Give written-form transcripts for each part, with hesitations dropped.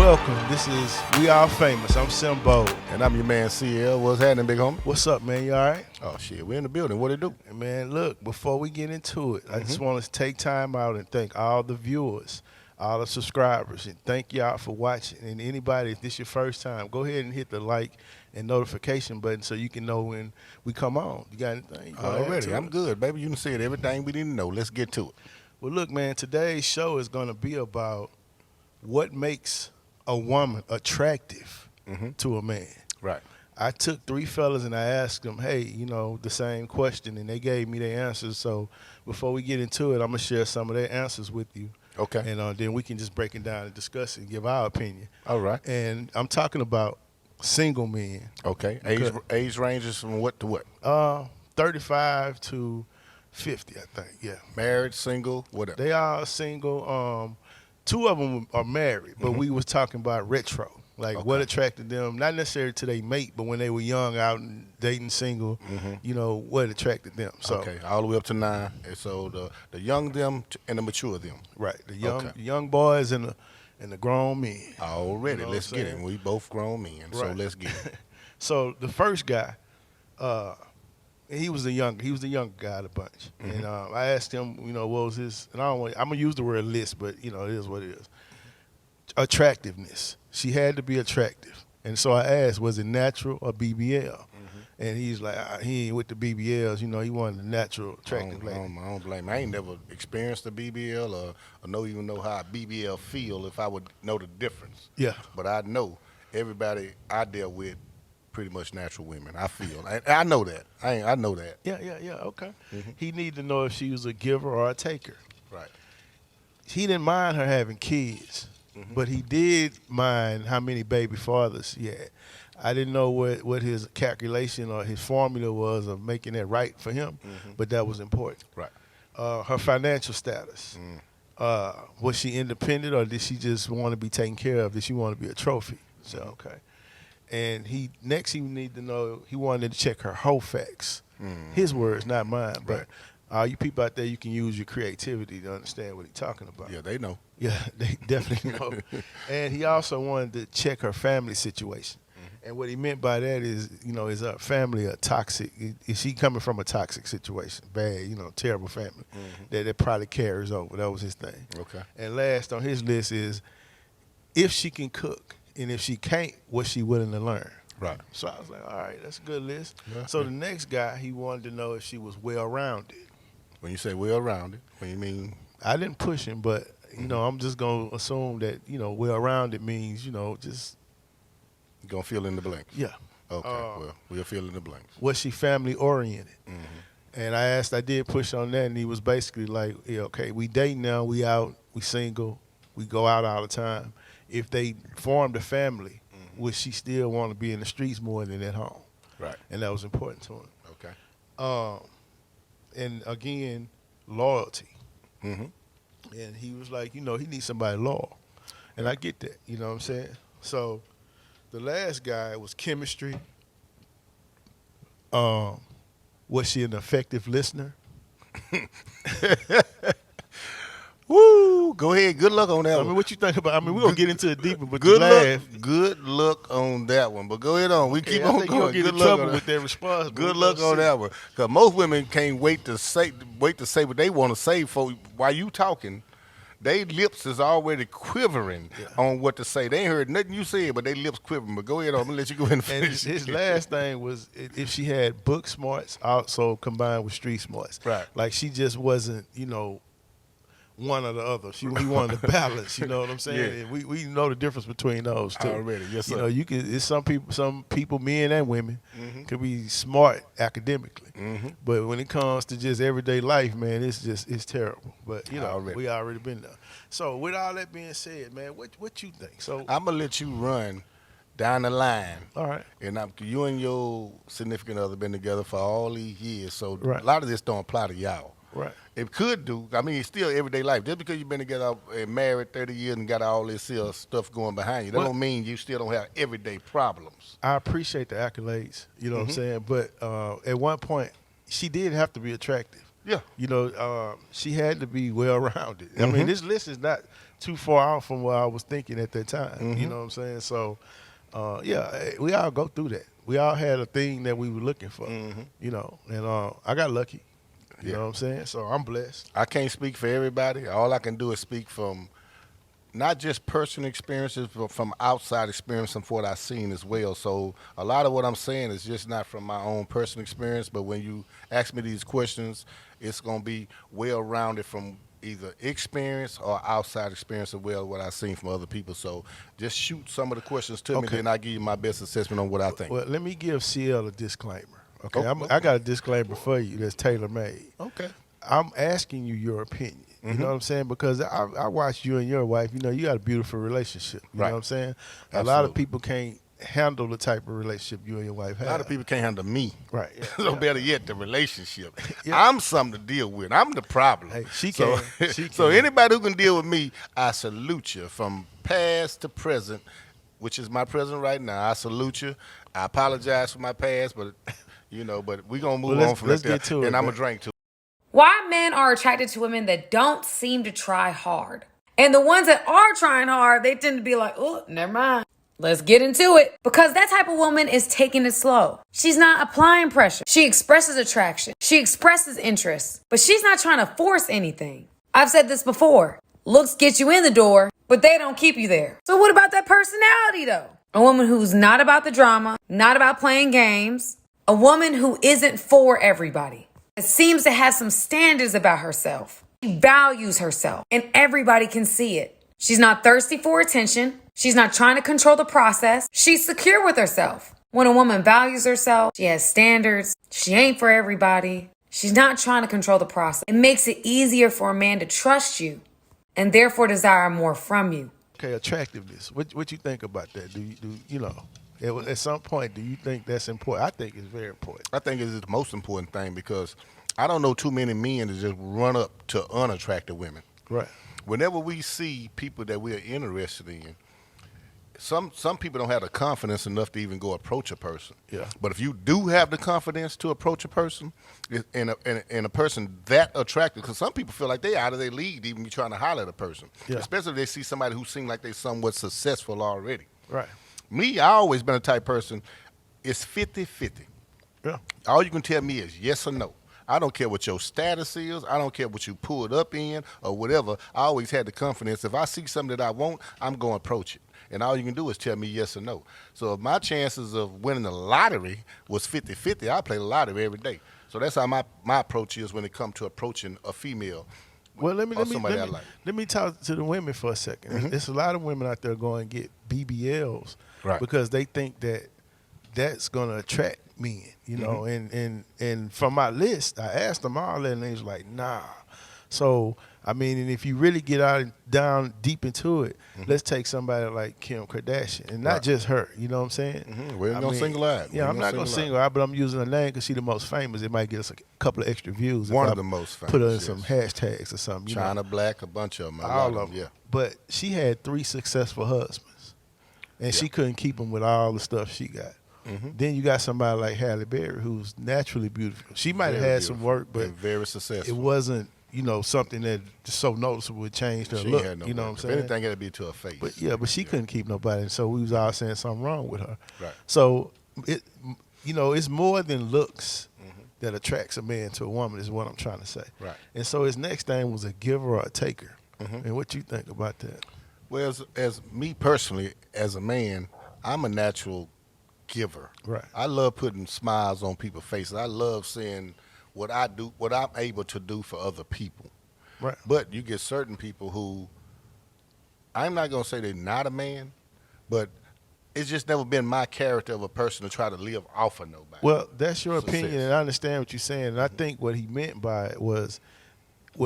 welcome. This is We Are Famous. I'm Simbo. And I'm your man CL. What's happening, big homie? What's up, man? You all right? Oh, shit. We're in the building. What it do? And man, look, before we get into it, I just want to take time out and thank all the viewers, all the subscribers, and thank y'all for watching. And anybody, if this is your first time, go ahead and hit the like and notification button so you can know when we come on. You got anything? You wanna add Already. to I'm it? good, baby. You done said everything we didn't know. Let's get to it. Well, look, man, today's show is going to be about what makes a woman attractive to a man. Right. I took three fellas and I asked them, hey, the same question, and they gave me their answers. So before we get into it, I'm going to share some of their answers with you. Okay. And then we can just break it down and discuss it and give our opinion. All right. And I'm talking about single men. Okay. Age ranges from what to what? 35 to 50, I think, yeah. Married, single, whatever. They are single. Two of them are married, but we was talking about retro. Like what attracted them, not necessarily to their mate, but when they were young, out and dating single, what attracted them. So, Okay. All the way up to 9. And so the young them and the mature them. right, the young boys and the grown men. Already. You know Let's what I'm get it. saying? We both grown men. So Right. let's get it. So the first guy, he was the young guy of the bunch, and I asked him, what was his? And I'm gonna use the word list, but it is what it is. Attractiveness. She had to be attractive, and so I asked, was it natural or BBL? And he's like, he ain't with the BBLs. He wanted a natural, attractive I lady. don't blame him. I ain't never experienced a BBL or even know how a BBL feel if I would know the difference. Yeah. But I know everybody I deal with pretty much natural women. I feel. I know that. I know that. Yeah. Okay. He needed to know if she was a giver or a taker. Right. He didn't mind her having kids, but he did mind how many baby fathers he had. I didn't know what his calculation or his formula was of making that right for him, but that was important. Right. Her financial status. Was she independent or did she just want to be taken care of? Did she want to be a trophy? So, okay. And he needed to know, he wanted to check her whole facts. His words, not mine. But all you people out there, you can use your creativity to understand what he's talking about. Yeah, they know. Yeah, they definitely know. And he also wanted to check her family situation. And what he meant by that is, is her family a toxic? Is she coming from a toxic situation? Bad, terrible family that probably carries over. That was his thing. Okay. And last on his list is if she can cook, and if she can't, was she willing to learn? Right. So I was like, all right, that's a good list. Yeah. So the next guy, he wanted to know if she was well-rounded. When you say well-rounded, what you mean? I didn't push him, but, I'm just going to assume that, well-rounded means, just, You gonna fill in the blanks. yeah. Okay. Well, we'll fill in the blanks. Was she family-oriented? And I did push on that, and he was basically like, yeah, okay, we dating now, we out, we single, we go out all the time. If they formed a family, would she still want to be in the streets more than at home? Right. And that was important to him. Okay. And again, loyalty. Mm-hmm. And he was like, he needs somebody loyal. And I get that, you know what I'm saying? So the last guy was chemistry. Was she an effective listener? Woo! Go ahead. Good luck on that I one. mean, what you think about? We're going to get into it deeper, but Good you laugh. luck. Good luck on that one. But go ahead on. We keep I on think you're going. going to get Good in luck trouble on with that. that response. but Good we're luck gonna on see. that one. Because most women can't wait to say what they want to say for while you talking. They lips is already quivering on what to say. They ain't heard nothing you said, but they lips quivering. But go ahead on. I'm going to let you go ahead and And finish. his last thing was if she had book smarts also combined with street smarts. Right. Like she just wasn't, one or the other. He wanted to balance, you know what I'm saying? Yeah. And we know the difference between those two. Already, yes, sir. It's some people, men and women, could be smart academically. But when it comes to just everyday life, man, it's terrible. But we already been there. So with all that being said, man, what you think? So I'm going to let you run down the line. all right. And you and your significant other been together for all these years, so Right. a lot of this don't apply to y'all. Right. It could do. I mean, it's still everyday life. Just because you've been together and married 30 years and got all this stuff going behind you, that don't mean you still don't have everyday problems. I appreciate the accolades, you know what I'm saying? But at one point, she did have to be attractive. Yeah. She had to be well-rounded. I mean, this list is not too far out from what I was thinking at that time. Mm-hmm. You know what I'm saying? So, yeah, we all go through that. We all had a thing that we were looking for. Mm-hmm. You know, and I got lucky. You Yeah. know what I'm saying? So I'm blessed. I can't speak for everybody. All I can do is speak from not just personal experiences, but from outside experience and from what I've seen as well. So a lot of what I'm saying is just not from my own personal experience, but when you ask me these questions, it's going to be well-rounded from either experience or outside experience as well, what I've seen from other people. So just shoot some of the questions to me, then I'll give you my best assessment on what I think. Well, let me give CL a disclaimer. Okay, Okay. I got a disclaimer for you that's tailor-made. Okay. I'm asking you your opinion. You know what I'm saying? Because I watched you and your wife. You know, you got a beautiful relationship. You know what I'm saying? A lot of Absolutely. people can't handle the type of relationship you and your wife have. A lot of people can't handle me. Right. Yeah, So better yet, the relationship. Yeah. I'm something to deal with. I'm the problem. Hey, she so, can. She So can. anybody who can deal with me, I salute you from past to present, which is my present right now. I salute you. I apologize for my past, but but we're gonna move on from let's that. get to it, And I'm man. gonna drink too. Why men are attracted to women that don't seem to try hard. And the ones that are trying hard, they tend to be like, oh, never mind. Let's get into it. Because that type of woman is taking it slow. She's not applying pressure. She expresses attraction. She expresses interest. But she's not trying to force anything. I've said this before. Looks get you in the door, but they don't keep you there. So what about that personality though? A woman who's not about the drama, not about playing games. A woman who isn't for everybody. It seems to have some standards about herself. She values herself, and everybody can see it. She's not thirsty for attention. She's not trying to control the process. She's secure with herself. When a woman values herself, she has standards. She ain't for everybody. She's not trying to control the process. It makes it easier for a man to trust you and therefore desire more from you. Okay, attractiveness. What you think about that? At some point, do you think that's important? I think it's very important. I think it's the most important thing because I don't know too many men that just run up to unattractive women. Right. Whenever we see people that we are interested in, some people don't have the confidence enough to even go approach a person. Yeah. But if you do have the confidence to approach a person, and a person that attractive, because some people feel like they out of their league to even be trying to holler at a person, especially if they see somebody who seems like they're somewhat successful already. Right. Me, I always been a type person, it's 50-50. Yeah. All you can tell me is yes or no. I don't care what your status is. I don't care what you pulled up in or whatever. I always had the confidence. If I see something that I want, I'm going to approach it. And all you can do is tell me yes or no. So if my chances of winning the lottery was 50-50, I play the lottery every day. So that's how my approach is when it comes to approaching a female. Well, let like. me talk to the women for a second. Mm-hmm. There's a lot of women out there going to get BBLs because they think that that's going to attract men, you know. And from my list, I asked them all that, and they was like, nah. So, I mean, and if you really get down deep into it, let's take somebody like Kim Kardashian, and not just her, you know what I'm saying? We ain't going to single out. Yeah, I'm not going to single out, but I'm using her name because she's the most famous. It might get us a couple of extra views. One of the most famous. Put her in some hashtags or something. China Black, a bunch of them. All of them. Yeah. But she had 3 successful husbands, and she couldn't keep them with all the stuff she got. Then you got somebody like Halle Berry, who's naturally beautiful. She might have had some work, but very successful. It wasn't, something that just so noticeable it changed her she look. Had no you know work. what I'm If saying? anything, it'd be to her face. But she couldn't keep nobody, and so we was all saying something wrong with her. Right. So it's more than looks that attracts a man to a woman, is what I'm trying to say. Right. And so his next thing was a giver or a taker. And what you think about that? Well, as me personally, as a man, I'm a natural giver. Right. I love putting smiles on people's faces. I love seeing what I do, what I'm able to do for other people. Right. But you get certain people who, I'm not gonna say they're not a man, but it's just never been my character of a person to try to live off of nobody. Well, that's your Success. opinion, and I understand what you're saying. And I think what he meant by it was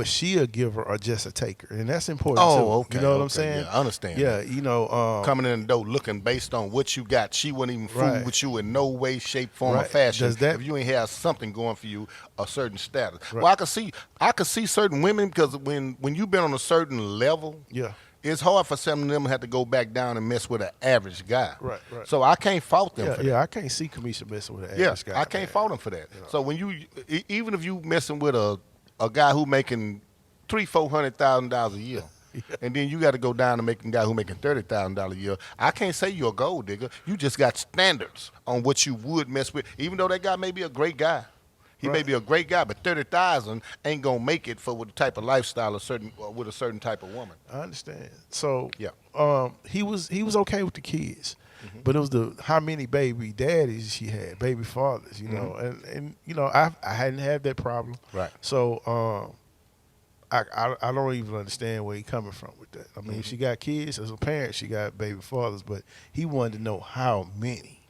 she a giver or just a taker? And that's important too. Okay. You know what I'm saying? Yeah, I understand. Yeah, that. Coming in the door looking based on what you got, she wouldn't even fool with you in no way, shape, form, or fashion. Does that, if you ain't have something going for you, a certain status. Right. Well, I could see certain women because when you've been on a certain level, it's hard for some of them to have to go back down and mess with an average guy. Right. So I can't fault them for that. Yeah, I can't see Kamisha messing with an average guy. I can't fault them for that. So when even if you messing with a guy who making $300,000-$400,000 a year, And then you got to go down to making a guy who making $30,000 a year. I can't say you're a gold digger. You just got standards on what you would mess with. Even though that guy may be a great guy, he may be a great guy, but 30,000 ain't gonna make it for with the type of lifestyle with a certain type of woman. I understand. So Yeah. he was okay with the kids, but it was the how many baby daddies she had, baby fathers, you know, and you know I hadn't had that problem. Right. So I don't even understand where he coming from with that. I mean, if she got kids as a parent, she got baby fathers, but he wanted to know how many.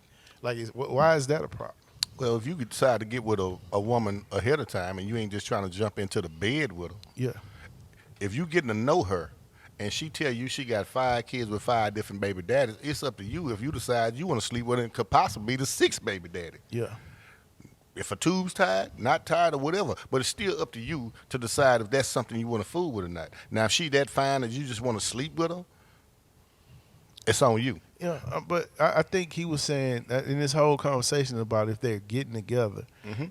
Like, why is that a problem? Well, if you could decide to get with a woman ahead of time and you ain't just trying to jump into the bed with her, Yeah. if you getting to know her and she tell you she got 5 kids with 5 different baby daddies, it's up to you if you decide you want to sleep with her and could possibly be the 6th baby daddy. Yeah. If a tube's tied, not tied or whatever, but it's still up to you to decide if that's something you want to fool with or not. Now, if she that fine that you just want to sleep with her, it's on you. Yeah, but I think he was saying that in this whole conversation about if they're getting together,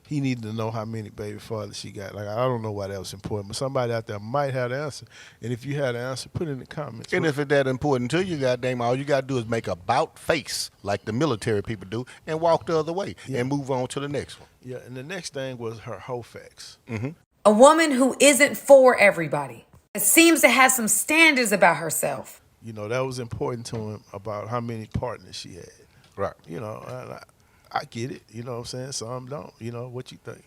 he needed to know how many baby fathers she got. Like, I don't know why that was important, but somebody out there might have the answer. And if you had the answer, put it in the comments. And if it's that important to you, goddamn, all you got to do is make a about face like the military people do and walk the other way and move on to the next one. Yeah, and the next thing was her whole facts. A woman who isn't for everybody. It seems to have some standards about herself. You know, that was important to him about how many partners she had. Right. You know, and I get it. You know what I'm saying? Some don't. You know, what you think?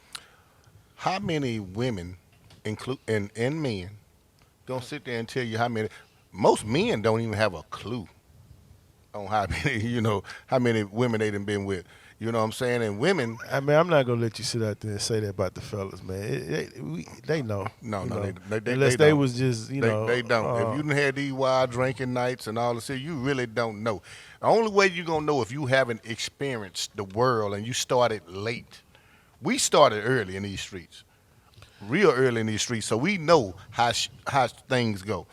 How many women, and men, gonna sit there and tell you how many? Most men don't even have a clue on how many, how many women they done been with. You know what I'm saying? And women. I mean, I'm not gonna let you sit out there and say that about the fellas, man. They know. No, they unless they was just, They don't. If you done had these wild drinking nights and all this, you really don't know. The only way you gonna know if you haven't experienced the world and you started late. We started early in these streets, real early in these streets, so we know how things go.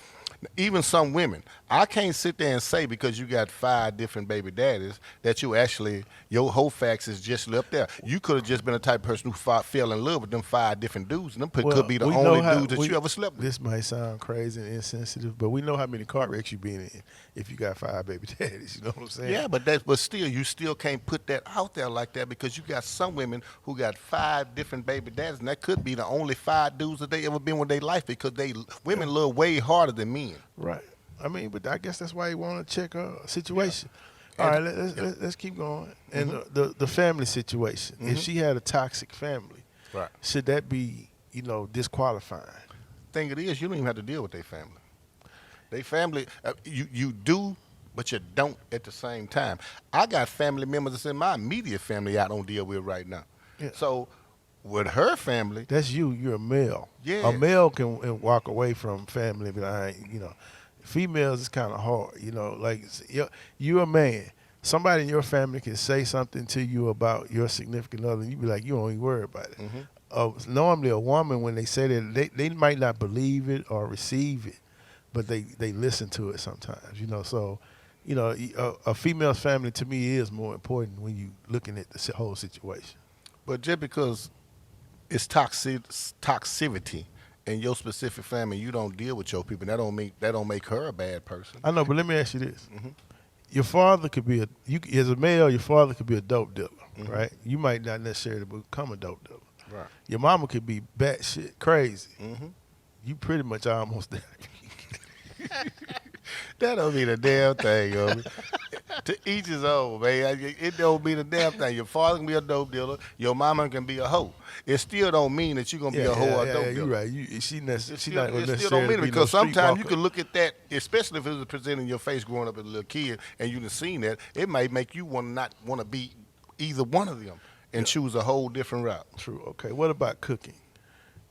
Even some women, I can't sit there and say because you got 5 different baby daddies that your whole facts is just up there. You could have just been a type of person who fell in love with them 5 different dudes, and them could be the only dudes that you ever slept with. This might sound crazy and insensitive, but we know how many car wrecks you've been in if you got 5 baby daddies. You know what I'm saying? Yeah, but still, you still can't put that out there like that because you got some women who got 5 different baby daddies, and that could be the only 5 dudes that they ever been with their life because women love way harder than men. Right. I mean, but I guess that's why you want to check her situation. Yeah. All right, let's keep going. And the family situation. If she had a toxic family, right, should that be, disqualifying? Thing it is, you don't even have to deal with their family. They family, you do, but you don't at the same time. I got family members that's in my immediate family I don't deal with right now. Yeah. So with her family, that's you. You're a male. Yeah. A male can walk away from family, but females is kind of hard. Like you're a man. Somebody in your family can say something to you about your significant other, and you be like, you don't even worry about it. Normally, a woman, when they say that, they might not believe it or receive it, but they listen to it sometimes. So, a female's family to me is more important when you looking at the whole situation. But just because it's toxicity in your specific family, you don't deal with your people. That don't make her a bad person. I know, but let me ask you this: your father could be as a male, your father could be a dope dealer, right? You might not necessarily become a dope dealer. Right. Your mama could be batshit crazy. You pretty much almost there. That don't mean a damn thing, yo. To each his own, man. It don't mean a damn thing. Your father can be a dope dealer. Your mama can be a hoe. It still don't mean that you're gonna be a hoe or a dope dealer. You're right. She not it still necessarily don't mean it because no sometimes you can look at that, especially if it was presented in your face growing up as a little kid, and you done seen that. It might make you not want to be either one of them and choose a whole different route. True. Okay. What about cooking?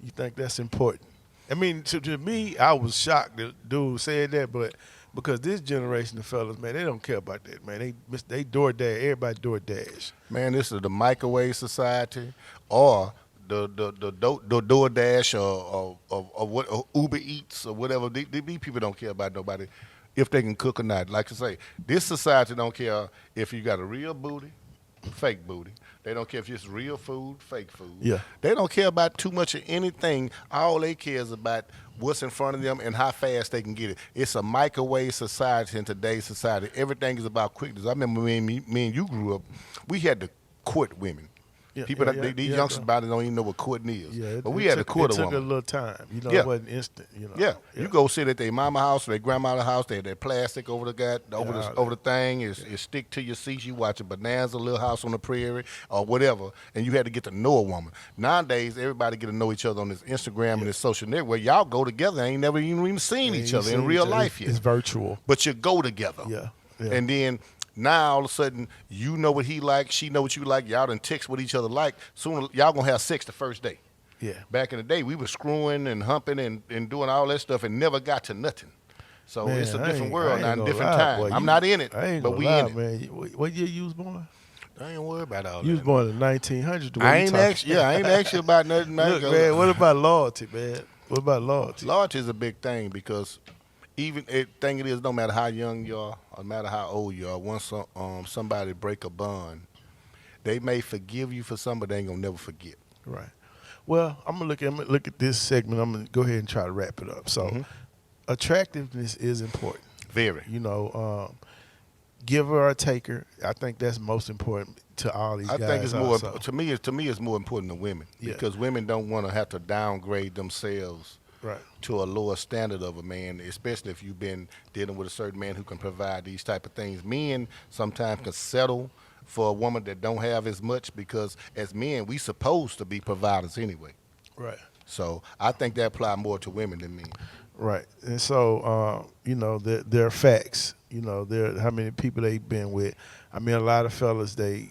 You think that's important? I mean, to me, I was shocked that dude said that, but because this generation of fellas, man, they don't care about that, man. They DoorDash, everybody DoorDash. Man, this is the microwave society or the DoorDash or what or Uber Eats or whatever. These people don't care about nobody if they can cook or not. Like I say, this society don't care if you got a real booty fake booty. They don't care if it's real food, fake food. Yeah. They don't care about too much of anything. All they care is about what's in front of them and how fast they can get it. It's a microwave society in today's society. Everything is about quickness. I remember me and you grew up, we had to court women. Yeah, People these youngsters about it don't even know what courting is. Yeah, but we had to court a woman. It took a little time. You know, Yeah. it wasn't instant. You know. Yeah. You go sit at their mama house or their grandmother's house. They had that plastic over the thing. It stick to your seats. You watch a Bonanza, Little House on the Prairie, or whatever, and you had to get to know a woman. Nowadays, everybody get to know each other on this Instagram and this social network. Y'all go together. Ain't never even seen each other in real life yet. It's virtual. But you go together. Yeah. And then now all of a sudden you know what he like, she know what you like. Y'all done text what each other like. Soon y'all gonna have sex the first day. Yeah. Back in the day, we was screwing and humping and doing all that stuff and never got to nothing. So Man, it's a different world now, and a different time. Boy, I'm not in it, I ain't but gonna we lie, in it. Man. What year you was born? I ain't worried about all that. You was born in 1900. I ain't asked you about nothing. Look, man, what about loyalty, man? What about loyalty? Loyalty is a big thing because thing it is, no matter how young you are, or no matter how old you are, once somebody break a bond, they may forgive you for something, but they ain't gonna never forget. Right. Well, I'm gonna look at this segment. I'm gonna go ahead and try to wrap it up. So, attractiveness is important. Very. You know, giver or taker. I think that's most important to all these guys. I think it's more also. to me. It's more important than women because women don't want to have to downgrade themselves to a lower standard of a man, especially if you've been dealing with a certain man who can provide these type of things. Men sometimes can settle for a woman that don't have as much because as men, we supposed to be providers anyway. Right. So I think that apply more to women than men. Right. And so, you know, there are facts. You know, how many people they've been with. I mean, a lot of fellas, the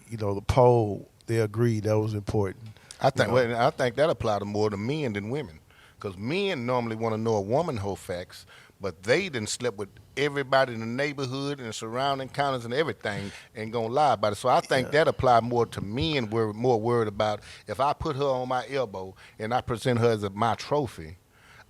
poll, they agreed that was important. I think that apply to more to men than women. Because men normally want to know a woman whole facts, but they done slept with everybody in the neighborhood and the surrounding counties and everything and gonna lie about it. So I think that apply more to men. We're more worried about if I put her on my elbow and I present her as my trophy.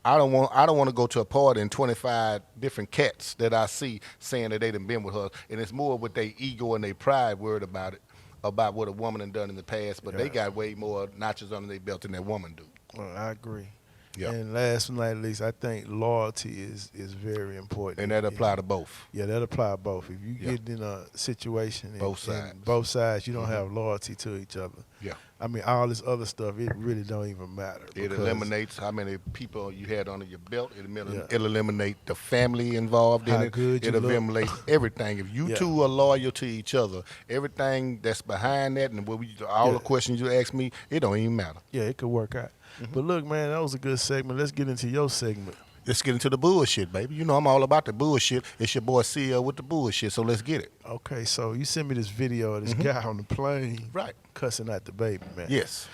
I don't want to go to a party and 25 different cats that I see saying that they done been with her, and it's more with their ego and their pride worried about it, about what a woman done done in the past. But they got way more notches under their belt than that woman do. Well, I agree. Yeah. And last but not least, I think loyalty is very important. And that apply to both. Yeah, that apply to both. If you get in a situation both sides, you don't have loyalty to each other. Yeah. I mean, all this other stuff, it really don't even matter. It eliminates how many people you had under your belt. It eliminates the family involved in it. It eliminates everything. If you two are loyal to each other, everything that's behind that and all the questions you ask me, it don't even matter. Yeah, it could work out. But look, man, that was a good segment. Let's get into your segment. Let's get into the bullshit, baby. You know I'm all about the bullshit. It's your boy CEO with the bullshit, so let's get it. Okay, so you sent me this video of this guy on the plane cussing at the baby, man. Yes.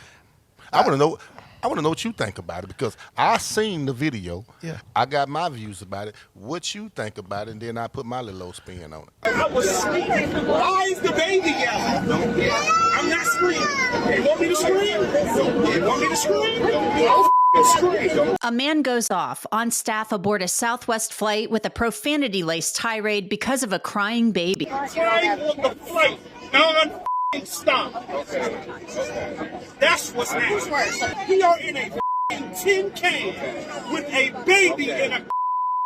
I want to know what you think about it because I seen the video. Yeah. I got my views about it. What you think about it, and then I put my little old spin on it. I was screaming. Why is the baby yelling? I'm not screaming. You want me to scream? You want me to scream? I'll scream. A man goes off on staff aboard a Southwest flight with a profanity-laced tirade because of a crying baby. Crying on the flight. Non-stop. That's what's next. We are in a tin can with a baby in a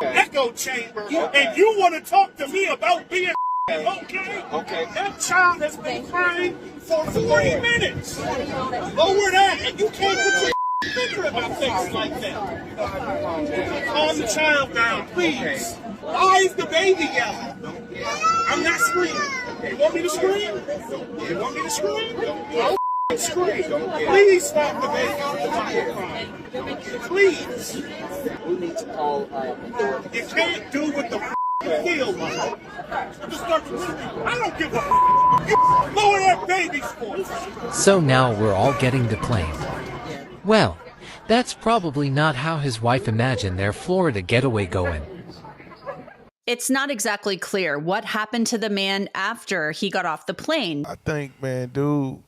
echo chamber, and you want to talk to me about being okay? That child has been crying for 40 minutes. Lower that, and you can't put your finger about things like that. Calm the child down, please. Why is the baby yelling? I'm not screaming. You want me to scream? You want me to scream? I'll scream. Please stop the baby. Please. We need to call you can't do what the you feel like. I don't give a you lower that baby's voice. So now we're all getting the plane. Well, that's probably not how his wife imagined their Florida getaway going. It's not exactly clear what happened to the man after he got off the plane. I think, man, dude,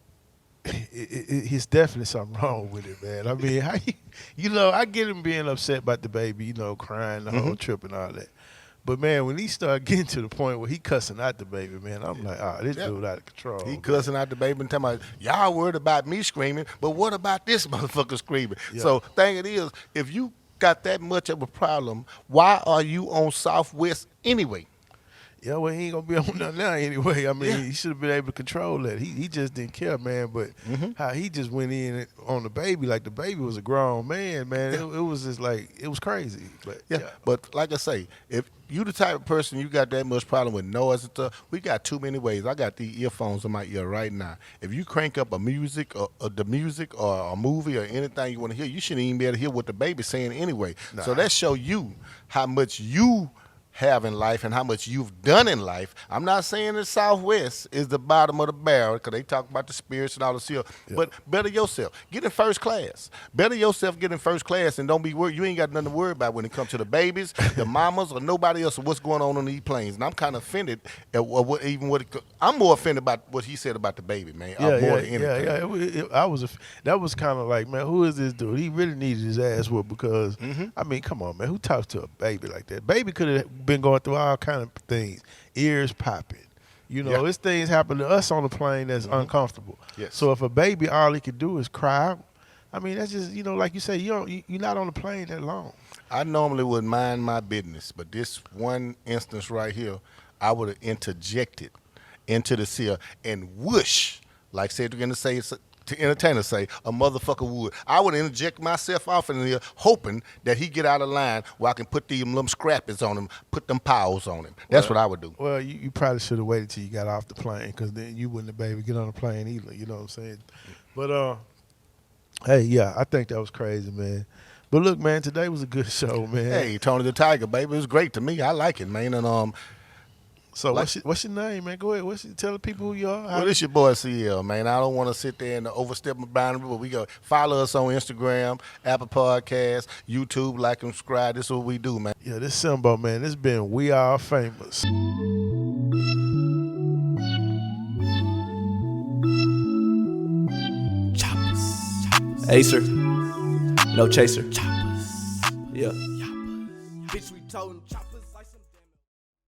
he's definitely something wrong with it, man. I mean, I get him being upset about the baby, crying the whole trip and all that. But man, when he started getting to the point where he cussing out the baby, man, I'm like, this dude out of control. He man. cussing out the baby and talking about, y'all worried about me screaming, but what about this motherfucker screaming? Yeah. So thing it is, if you got that much of a problem, why are you on Southwest anyway? Yeah, well, he ain't gonna be on nothing now anyway. I mean, Yeah. he should have been able to control that. He just didn't care, man. But how he just went in on the baby, like the baby was a grown man, man. It was just like, it was crazy. But Yeah, but like I say, if you the type of person you got that much problem with noise and stuff, we got too many ways. I got the earphones in my ear right now. If you crank up a music or the music or a movie or anything you want to hear, you shouldn't even be able to hear what the baby's saying anyway. So that show you how much you have in life and how much you've done in life. I'm not saying the Southwest is the bottom of the barrel because they talk about the spirits and all this stuff, but better yourself. Get in first class. Better yourself, get in first class, and don't be worried. You ain't got nothing to worry about when it comes to the babies, the mamas, or nobody else, or what's going on these planes. And I'm kind of offended at I'm more offended about what he said about the baby, man. More than anything. That was kind of like, man, who is this dude? He really needed his ass whooped because, I mean, come on, man, who talks to a baby like that? Baby could have been going through all kind of things, ears popping. You know, it's things happen to us on the plane that's uncomfortable. Yes. So if a baby, all he could do is cry out, I mean, that's just, like you say, you're not on the plane that long. I normally would mind my business, but this one instance right here, I would have interjected into the seal and whoosh, like Cedric in the entertainer say, a motherfucker would. I would interject myself off in there, hoping that he get out of line where I can put them scrappies on him, put them paws on him. That's what I would do. Well, you probably should have waited till you got off the plane because then you wouldn't have been able to get on the plane either. You know what I'm saying? But, hey, yeah, I think that was crazy, man. But look, man, today was a good show, man. Hey, Tony the Tiger, baby, it was great to me. I like it, man. And So what's your name, man? Go ahead. Tell the people who you are. Well, this your boy CL, man. I don't want to sit there and overstep my boundary, but we go follow us on Instagram, Apple Podcasts, YouTube, like and subscribe. This is what we do, man. Yeah, this Simbo, man. This been We Are Famous. Acer, no chaser. Yeah. Bitch, we told him.